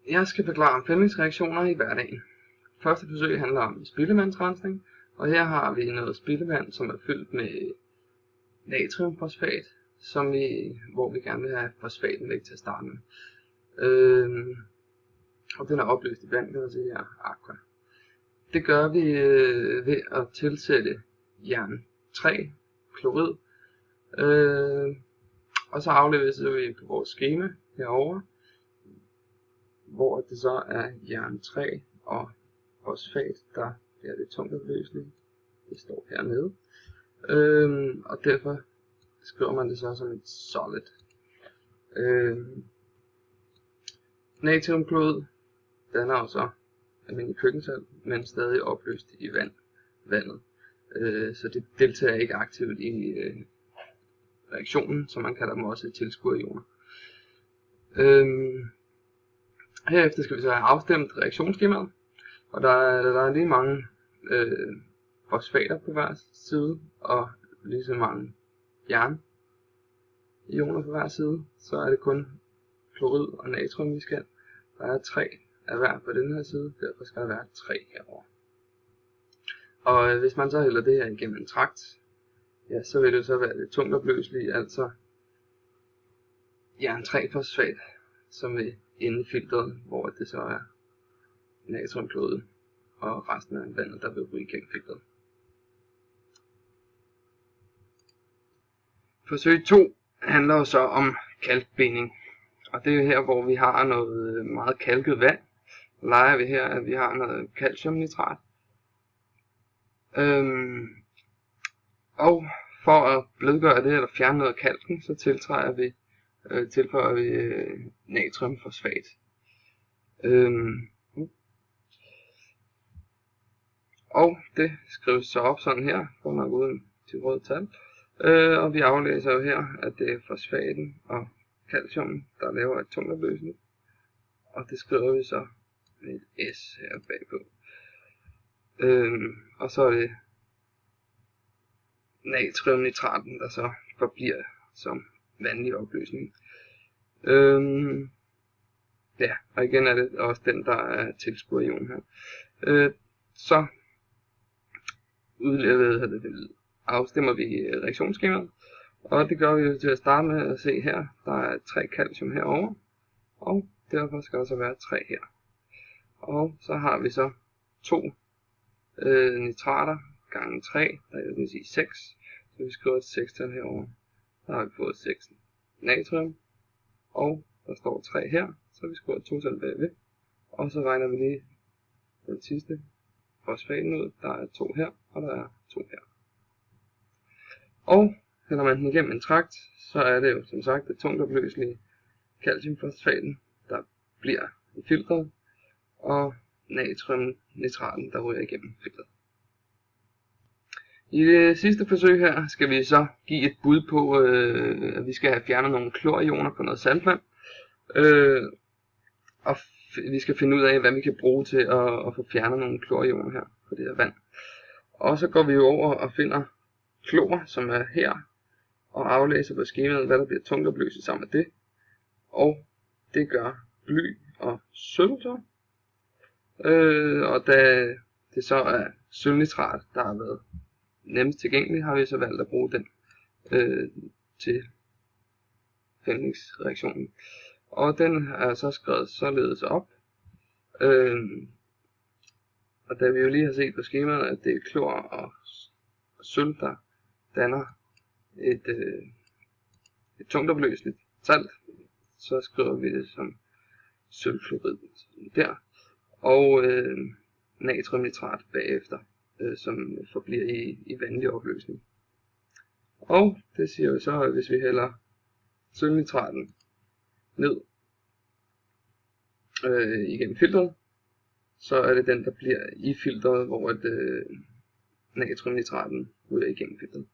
Jeg skal forklare fældningsreaktioner i hverdagen. Første forsøg handler om spildevandsrensning, og her har vi noget spildevand, som er fyldt med natriumfosfat, hvor vi gerne vil have fosfaten væk til at starte med. Og den er opløst i vand, kan man sige her, aqua. Det gør vi ved at tilsætte jern 3 klorid, og så afleverer vi på vores skema herover, hvor det så er jern 3 og fosfat, der er det tungtopløselige. Det står hernede. Og derfor skriver man det så som et solid. Natriumklorid danner jo så almindelig køkkensalt, men stadig opløst i vandet. Så det deltager ikke aktivt i reaktionen, som man kalder dem også tilskuerioner. Herefter skal vi så have afstemt reaktionsskemaet, og der er lige mange fosfater på hver side, og lige så mange jern-ioner på hver side. Så er det kun klorid og natrium vi skal. Der er 3 af hver på den her side, derfor skal der være 3 herover. Og hvis man så hælder det her igennem en trakt, ja, så vil det så være det tungtopløselige, altså jern 3 fosfat, som vil inde i filteret, hvor det så er natriumklorid og resten af vandet, der vil ryge igennem filteret. Forsøg 2 handler jo så om kalkbinding, og det er her, hvor vi har noget meget kalket vand. Leger vi her, at vi har noget calciumnitrat. Og for at blødgøre det eller fjerne noget af kalken, så tilføjer vi natriumfosfat. Og det skrives så op sådan her, for nok uden til rød tal. Og vi aflæser jo her, at det er fosfaten og calcium, der laver et tungtopløseligt. Og det skriver vi så med et S her bagpå. Og så er det natriumnitraten, der så forbliver som vandlig opløsning. Ja, og igen er det også den, der er tilskuerion her. Så afstemmer vi reaktionsskemaet, og det gør vi til at starte med at se her. Der er 3 calcium herover, og derfor skal der så være 3 her. Og så har vi så 2 nitrater gange 3, der vil sige 6, så vi skriver et 6-tal herover. Der har vi fået 6 natrium, og der står 3 her, så vi skriver et 2-tal bagved, og så regner vi lige den sidste fosfaten ud. Der er 2 her, og der er 2 her. Og hælder man den igennem en trakt, så er det jo som sagt det tungtopløselige calciumfosfaten, der bliver i filteret, og natriumnitraten, der ryger igennem filteret. I det sidste forsøg her skal vi så give et bud på, at vi skal have fjernet nogle klorioner på noget saltvand. Og vi skal finde ud af, hvad vi kan bruge til at få fjernet nogle klorioner her på det her vand. Og så går vi jo over og finder klor, som er her, og aflæser på skemaet, hvad der bliver tungtopløst sammen med det. Og det gør bly og sølv så. Og da det så er sølvnitrat, der har været nemmest tilgængelig, har vi så valgt at bruge den til fældningsreaktionen. Og den er så skrevet således op. Og da vi jo lige har set på skemaet, at det er klor og sølv, der danner et tungtopløseligt salt, så skriver vi det som sølvklorid der. Og natriumnitrat bagefter, som forbliver i vandlig opløsning. Og det siger vi så, at hvis vi hælder sølvnitraten ned igennem filteret, så er det den, der bliver i filteret, hvor natriumnitraten ryger igennem filteret.